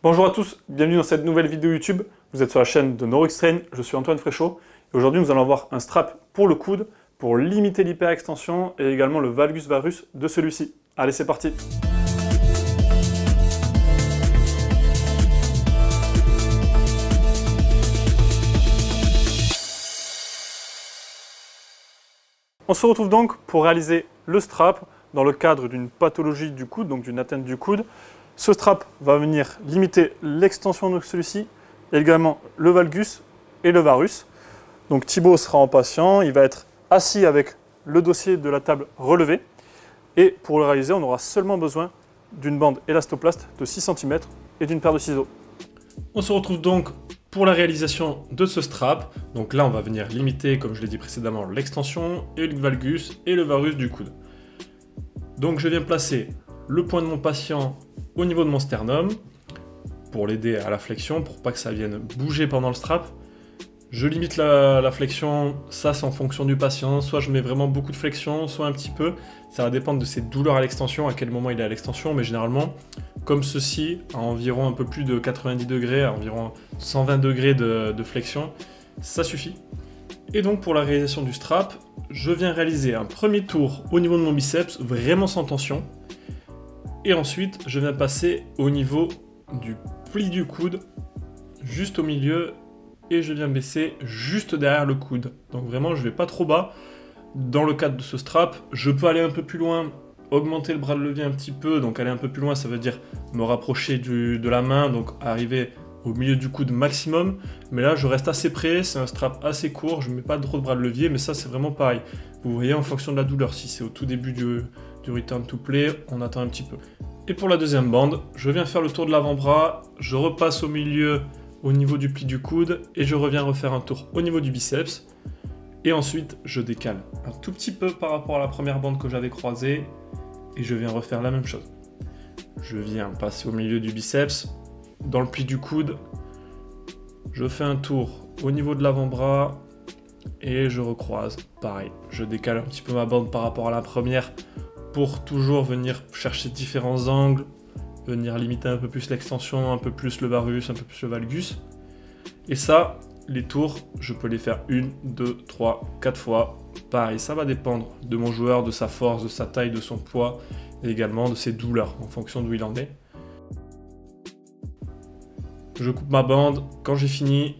Bonjour à tous, bienvenue dans cette nouvelle vidéo YouTube. Vous êtes sur la chaîne de NeuroXtrain, je suis Antoine Fréchot. Et aujourd'hui, nous allons voir un strap pour le coude pour limiter l'hyperextension et également le valgus varus de celui-ci. Allez, c'est parti! On se retrouve donc pour réaliser le strap dans le cadre d'une pathologie du coude, donc d'une atteinte du coude. Ce strap va venir limiter l'extension de celui-ci, et également le valgus et le varus. Donc Thibaut sera en patient, il va être assis avec le dossier de la table relevé. Et pour le réaliser, on aura seulement besoin d'une bande élastoplaste de 6 cm et d'une paire de ciseaux. On se retrouve donc pour la réalisation de ce strap. Donc là, on va venir limiter, comme je l'ai dit précédemment, l'extension et le valgus et le varus du coude. Donc je viens placer le poing de mon patient au niveau de mon sternum pour l'aider à la flexion, pour pas que ça vienne bouger pendant le strap. Je limite la flexion, ça c'est en fonction du patient, soit je mets vraiment beaucoup de flexion, soit un petit peu. Ça va dépendre de ses douleurs à l'extension, à quel moment il est à l'extension, mais généralement, comme ceci, à environ un peu plus de 90 degrés, à environ 120 degrés de flexion, ça suffit. Et donc pour la réalisation du strap, je viens réaliser un premier tour au niveau de mon biceps, vraiment sans tension. Et ensuite, je viens passer au niveau du pli du coude, juste au milieu, et je viens baisser juste derrière le coude. Donc vraiment, je ne vais pas trop bas. Dans le cadre de ce strap, je peux aller un peu plus loin, augmenter le bras de levier un petit peu. Donc aller un peu plus loin, ça veut dire me rapprocher de la main, donc arriver au milieu du coude maximum. Mais là, je reste assez près, c'est un strap assez court, je ne mets pas trop de bras de levier, mais ça, c'est vraiment pareil. Vous voyez, en fonction de la douleur, si c'est au tout début du return to play, on attend un petit peu. Et pour la deuxième bande, je viens faire le tour de l'avant-bras, je repasse au milieu au niveau du pli du coude et je reviens refaire un tour au niveau du biceps. Et ensuite, je décale un tout petit peu par rapport à la première bande que j'avais croisée et je viens refaire la même chose. Je viens passer au milieu du biceps, dans le pli du coude, je fais un tour au niveau de l'avant-bras et je recroise. Pareil, je décale un petit peu ma bande par rapport à la première pour toujours venir chercher différents angles, venir limiter un peu plus l'extension, un peu plus le varus, un peu plus le valgus. Et ça, les tours, je peux les faire 1, 2, 3, 4 fois. Pareil, ça va dépendre de mon joueur, de sa force, de sa taille, de son poids, et également de ses douleurs, en fonction d'où il en est. Je coupe ma bande. Quand j'ai fini,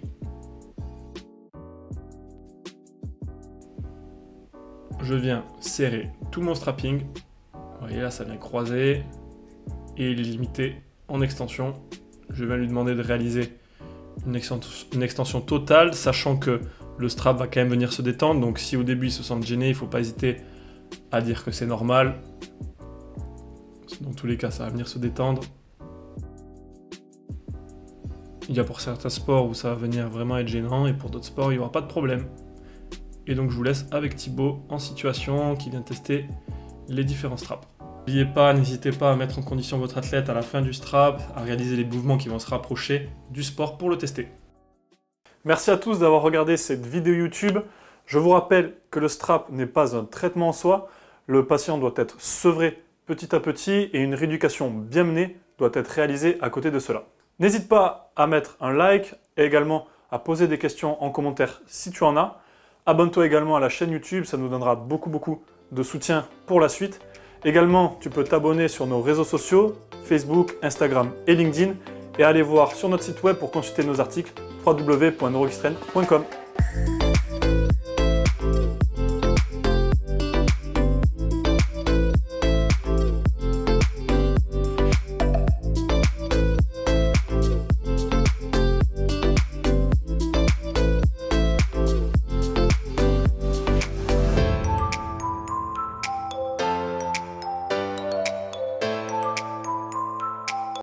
je viens serrer tout mon strapping. Vous voyez là, ça vient croiser et il est limité en extension. Je viens lui demander de réaliser une extension totale, sachant que le strap va quand même venir se détendre. Donc si au début il se sent gêné, il ne faut pas hésiter à dire que c'est normal. Dans tous les cas, ça va venir se détendre. Il y a pour certains sports où ça va venir vraiment être gênant et pour d'autres sports, il n'y aura pas de problème. Et donc je vous laisse avec Thibaut en situation qui vient tester les différents straps. N'hésitez pas à mettre en condition votre athlète à la fin du strap, à réaliser les mouvements qui vont se rapprocher du sport pour le tester. Merci à tous d'avoir regardé cette vidéo YouTube. Je vous rappelle que le strap n'est pas un traitement en soi. Le patient doit être sevré petit à petit et une rééducation bien menée doit être réalisée à côté de cela. N'hésite pas à mettre un like et également à poser des questions en commentaire si tu en as. Abonne-toi également à la chaîne YouTube, ça nous donnera beaucoup de soutien pour la suite. Également, tu peux t'abonner sur nos réseaux sociaux, Facebook, Instagram et LinkedIn et aller voir sur notre site web pour consulter nos articles www.neuroxtrain.com.